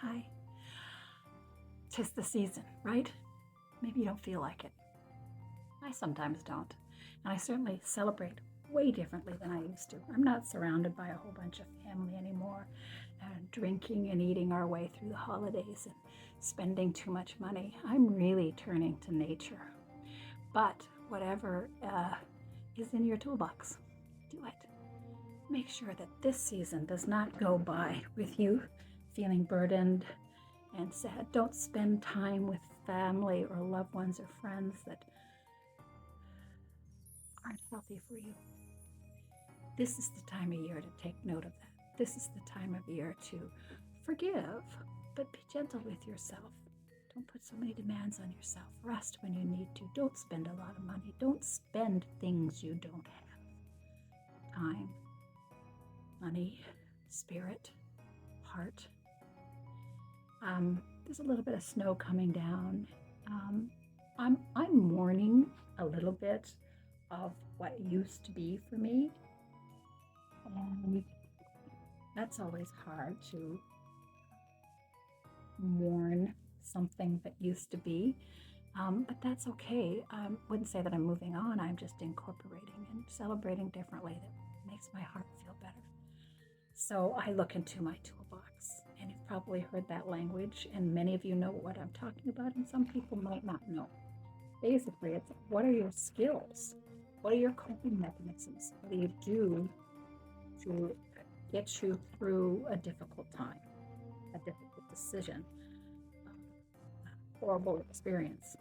Hi. 'Tis the season, right? Maybe you don't feel like it. I sometimes don't. And I certainly celebrate way differently than I used to. I'm not surrounded by a whole bunch of family anymore, drinking and eating our way through the holidays and spending too much money. I'm really turning to nature. But whatever is in your toolbox, do it. Make sure that this season does not go by with you feeling burdened and sad. Don't spend time with family or loved ones or friends that aren't healthy for you. This is the time of year to take note of that. This is the time of year to forgive, but be gentle with yourself. Don't put so many demands on yourself. Rest when you need to. Don't spend a lot of money. Don't spend things you don't have. Time, money, spirit, heart. There's a little bit of snow coming down. I'm mourning a little bit of what used to be for me, and that's always hard to mourn something that used to be, but that's okay. I wouldn't say that I'm moving on. I'm just incorporating and celebrating differently. That makes my heart feel better. So I look into my toolbox, and you've probably heard that language, and many of you know what I'm talking about, and some people might not know. Basically, it's what are your skills? What are your coping mechanisms? What do you do to get you through a difficult time, a difficult decision, a horrible experience?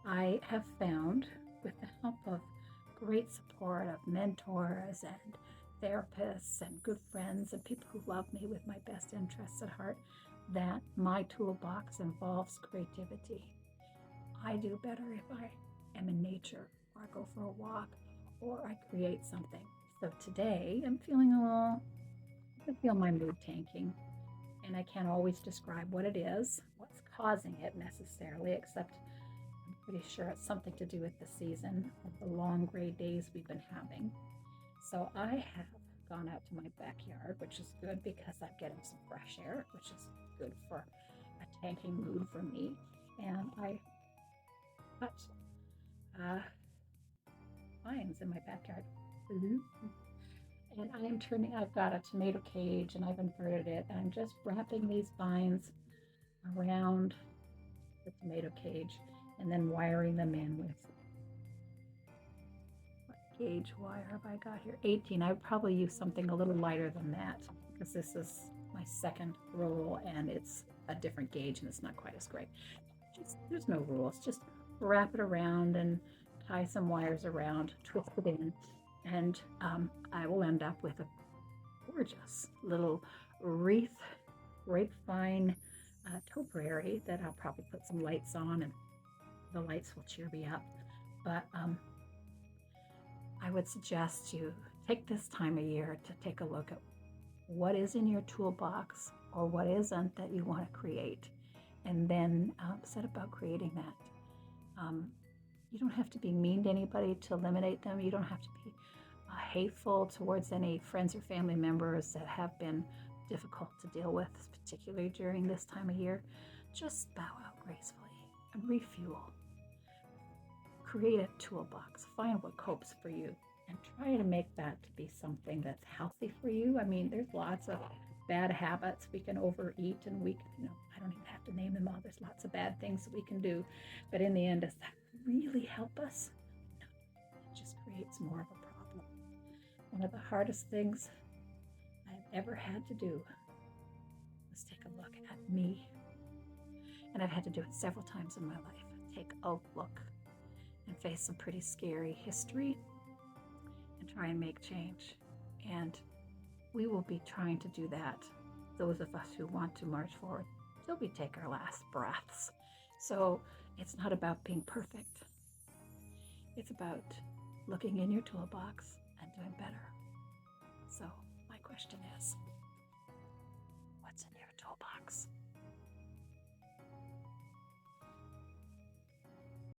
I have found, with the help of great support of mentors and therapists and good friends and people who love me with my best interests at heart, that my toolbox involves creativity. I do better if I am in nature, or I go for a walk, or I create something. So today I'm feeling I feel my mood tanking, and I can't always describe what it is, what's causing it necessarily, except I'm pretty sure it's something to do with the season of the long gray days we've been having. So I have gone out to my backyard, which is good because I'm getting some fresh air, which is good for a tanking mood for me. And I cut vines in my backyard. And I've got a tomato cage and I've inverted it. And I'm just wrapping these vines around the tomato cage and then wiring them in with gauge wire have I got here? 18. I would probably use something a little lighter than that because this is my second roll and it's a different gauge and it's not quite as great. There's no rules. Just wrap it around and tie some wires around, twist it in, and I will end up with a gorgeous little wreath, grapevine topiary that I'll probably put some lights on, and the lights will cheer me up. But I would suggest you take this time of year to take a look at what is in your toolbox or what isn't that you want to create, and then set about creating that. You don't have to be mean to anybody to eliminate them. You don't have to be hateful towards any friends or family members that have been difficult to deal with, particularly during this time of year. Just bow out gracefully and refuel. Create a toolbox. Find what copes for you and try to make that to be something that's healthy for you. I mean, there's lots of bad habits. We can overeat and I don't even have to name them all. There's lots of bad things that we can do. But in the end, does that really help us? No, it just creates more of a problem. One of the hardest things I've ever had to do was take a look at me. And I've had to do it several times in my life. Take a look and face some pretty scary history and try and make change. And we will be trying to do that, those of us who want to march forward, till we take our last breaths. So it's not about being perfect. It's about looking in your toolbox and doing better. So my question is, what's in your toolbox?